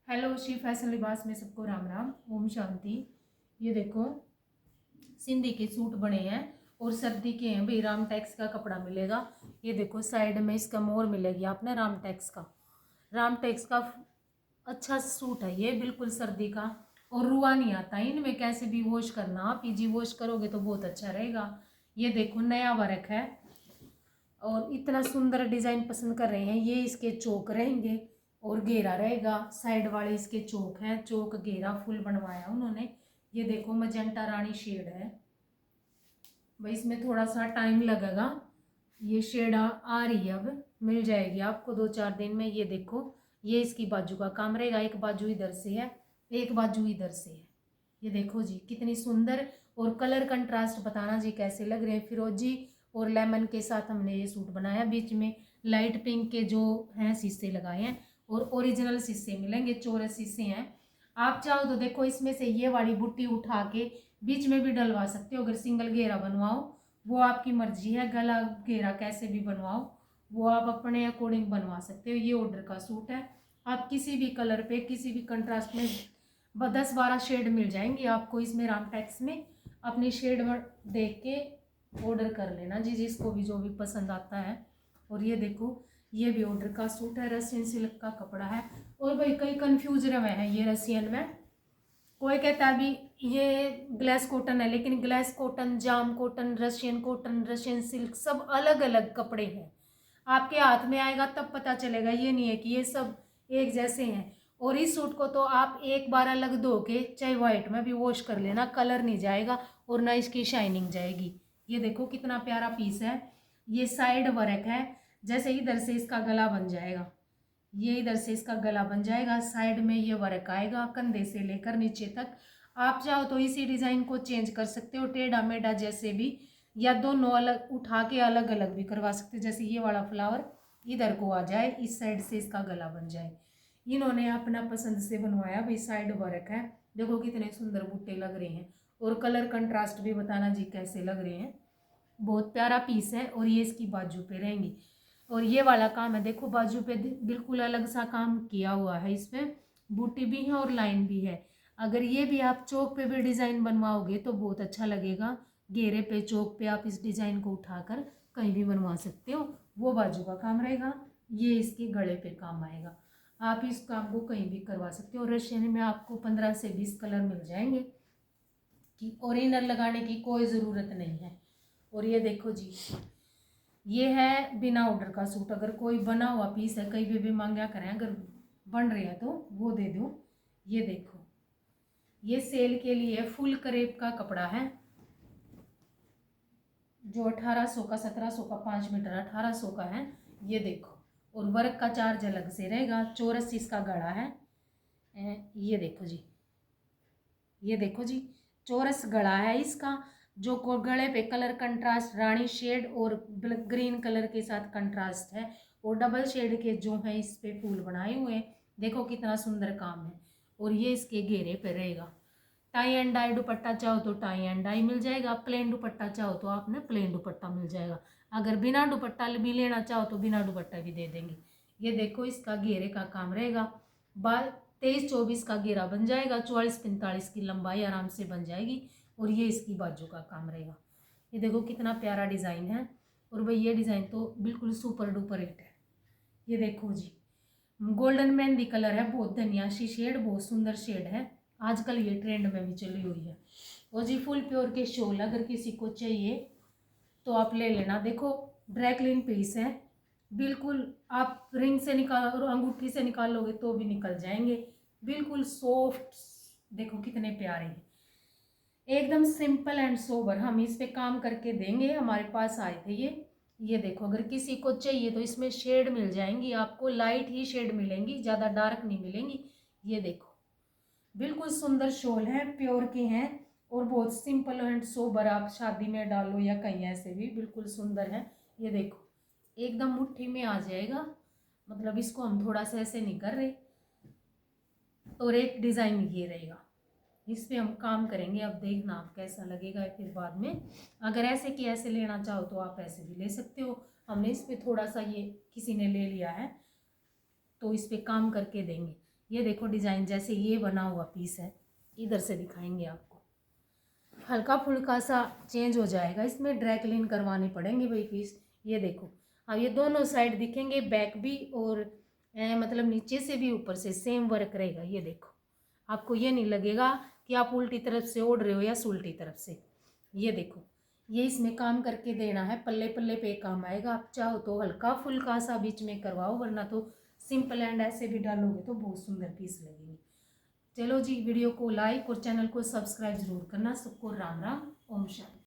Hello, Shri fashion लिबास में सबको राम राम, ओम शांति। ये देखो सिंधी के सूट बने हैं और सर्दी के हैं भाई। राम टैक्स का कपड़ा मिलेगा। ये देखो साइड में इसका मोर मिलेगी आपने राम टैक्स का अच्छा सूट है ये, बिल्कुल सर्दी का। और रुआ नहीं आता इनमें, कैसे भी वॉश करना, आप इजी वॉश करोगे तो बहुत अच्छा रहेगा। ये देखो नया वर्क है और इतना सुंदर डिजाइन पसंद कर रहे हैं। ये इसके चौक रहेंगे और घेरा रहेगा। साइड वाले इसके चौक हैं, चौक घेरा फुल बनवाया उन्होंने। ये देखो मजेंटा रानी शेड है भाई, इसमें थोड़ा सा टाइम लगेगा। ये शेड आ रही है, अब मिल जाएगी आपको 2-4 दिन में। ये देखो ये इसकी बाजू का काम रहेगा। एक बाजू इधर से है, एक बाजू इधर से है। ये देखो जी कितनी सुंदर। और कलर कंट्रास्ट बताना जी कैसे लग रहे हैं। फिरोजी और लेमन के साथ हमने ये सूट बनाया। बीच में लाइट पिंक के जो हैं शीशे लगाए हैं और ओरिजिनल शीशे मिलेंगे, चौरस शीशे हैं। आप चाहो तो देखो इसमें से ये वाली बुट्टी उठा के बीच में भी डलवा सकते हो। अगर सिंगल घेरा बनवाओ वो आपकी मर्जी है, गला घेरा कैसे भी बनवाओ वो आप अपने अकॉर्डिंग बनवा सकते हो। ये ऑर्डर का सूट है। आप किसी भी कलर पे किसी भी कंट्रास्ट में 10-12 शेड मिल जाएंगी आपको इसमें रामटेक्स में। अपनी शेड देख के ऑर्डर कर लेना जी, जिसको भी जो भी पसंद आता है। और ये देखो ये भी ऑर्डर का सूट है, रशियन सिल्क का कपड़ा है। और भाई कई कंफ्यूज रहे हैं ये रशियन में। कोई कहता है अभी ये ग्लास कॉटन है, लेकिन ग्लास कॉटन, जाम कॉटन, रशियन सिल्क सब अलग अलग कपड़े हैं। आपके हाथ में आएगा तब पता चलेगा। ये नहीं है कि ये सब एक जैसे हैं। और इस सूट को तो आप एक बार अलग धो के चाहे व्हाइट में भी वॉश कर लेना, कलर नहीं जाएगा और ना इसकी शाइनिंग जाएगी। ये देखो कितना प्यारा पीस है। ये साइड वर्क है, जैसे इधर से इसका गला बन जाएगा, ये इधर से इसका गला बन जाएगा। साइड में ये वर्क आएगा कंधे से लेकर नीचे तक। आप चाहो तो इसी डिजाइन को चेंज कर सकते हो, टेढ़ा मेढ़ा जैसे भी, या दोनों अलग उठा के अलग अलग भी करवा सकते हो। जैसे ये वाला फ्लावर इधर को आ जाए, इस साइड से इसका गला बन जाए। इन्होंने अपना पसंद से बनवाया भाई। साइड वर्क है, देखो कितने सुंदर बूटे लग रहे हैं। और कलर कंट्रास्ट भी बताना जी कैसे लग रहे हैं। बहुत प्यारा पीस है। और ये इसकी बाजू पे रहेंगी। और ये वाला काम है, देखो बाजू पे बिल्कुल अलग सा काम किया हुआ है। इसमें बूटी भी है और लाइन भी है। अगर ये भी आप चौक पे भी डिज़ाइन बनवाओगे तो बहुत अच्छा लगेगा। घेरे पे चौक पे आप इस डिज़ाइन को उठाकर कहीं भी बनवा सकते हो। वो बाजू का काम रहेगा, ये इसके गले पे काम आएगा। आप इस काम को कहीं भी करवा सकते हो। रशियन में आपको 15 से 20 कलर मिल जाएंगे कि और इनर लगाने की कोई ज़रूरत नहीं है। और ये देखो जी ये है बिना ऑर्डर का सूट। अगर कोई बना हुआ पीस है, कई भी मांगा करें, अगर बन रही है तो वो दे दो। ये देखो ये सेल के लिए फुल करेब का कपड़ा है, जो 1800 का, 1700 का, 5 मीटर 1800 का है। ये देखो और वर्क का चार्ज अलग से रहेगा। चौरस इसका गड़ा है। ये देखो जी, ये देखो जी चौरस गड़ा है इसका। जो गले पे कलर कंट्रास्ट रानी शेड और ग्रीन कलर के साथ कंट्रास्ट है। और डबल शेड के जो है इस पे फूल बनाए हुए हैं। देखो कितना सुंदर काम है। और ये इसके घेरे पे रहेगा। टाई एंड डाई दुपट्टा चाहो तो टाई एंड डाई मिल जाएगा, प्लेन दुपट्टा चाहो तो आपने प्लेन दुपट्टा मिल जाएगा। अगर बिना दुपट्टा भी लेना चाहो तो बिना दुपट्टा भी दे देंगे। ये देखो इसका घेरे का काम रहेगा। 23-24 का घेरा बन जाएगा, 44-45 की लंबाई आराम से बन जाएगी। और ये इसकी बाजू का काम रहेगा। ये देखो कितना प्यारा डिज़ाइन है। और भाई ये डिज़ाइन तो बिल्कुल सुपर डुपर हिट है। ये देखो जी गोल्डन मेहंदी कलर है, बहुत धनिया सी शेड, बहुत सुंदर शेड है। आजकल ये ट्रेंड में भी चली हुई है। और जी फुल प्योर के शॉल अगर किसी को चाहिए तो आप ले लेना। देखो ड्राई क्लीन पीस है बिल्कुल। आप रिंग से निकाल और अंगूठी से निकाल लोगे तो भी निकल जाएंगे, बिल्कुल सॉफ्ट। देखो कितने प्यारे हैं, एकदम सिंपल एंड सोबर। हम इस पे काम करके देंगे, हमारे पास आए थे ये देखो अगर किसी को चाहिए तो इसमें शेड मिल जाएंगी आपको, लाइट ही शेड मिलेंगी, ज़्यादा डार्क नहीं मिलेंगी। ये देखो बिल्कुल सुंदर शॉल है, प्योर के हैं और बहुत सिंपल एंड सोबर। आप शादी में डालो या कहीं ऐसे भी बिल्कुल सुंदर है। ये देखो एकदम मुट्ठी में आ जाएगा, मतलब इसको हम थोड़ा सा ऐसे नहीं कर रहे। और एक डिज़ाइन ये रहेगा, इस पे हम काम करेंगे। अब देखना आप कैसा लगेगा फिर बाद में। अगर ऐसे कि ऐसे लेना चाहो तो आप ऐसे भी ले सकते हो। हमने इस पे थोड़ा सा ये किसी ने ले लिया है तो इस पे काम करके देंगे। ये देखो डिज़ाइन जैसे ये बना हुआ पीस है, इधर से दिखाएंगे आपको, हल्का फुल्का सा चेंज हो जाएगा, इसमें ड्राई क्लीन करवाने पड़ेंगे भाई पीस। ये देखो अब ये दोनों साइड दिखेंगे, बैक भी और मतलब नीचे से भी ऊपर से सेम वर्क रहेगा। ये देखो आपको ये नहीं लगेगा कि आप उल्टी तरफ से ओढ़ रहे हो या उल्टी तरफ से। ये देखो ये इसमें काम करके देना है, पल्ले पल्ले पे काम आएगा। आप चाहो तो हल्का फुल्का सा बीच में करवाओ, वरना तो सिंपल एंड ऐसे भी डालोगे तो बहुत सुंदर पीस लगेंगे। चलो जी, वीडियो को लाइक और चैनल को सब्सक्राइब जरूर करना। सबको राम राम, ओम शांति।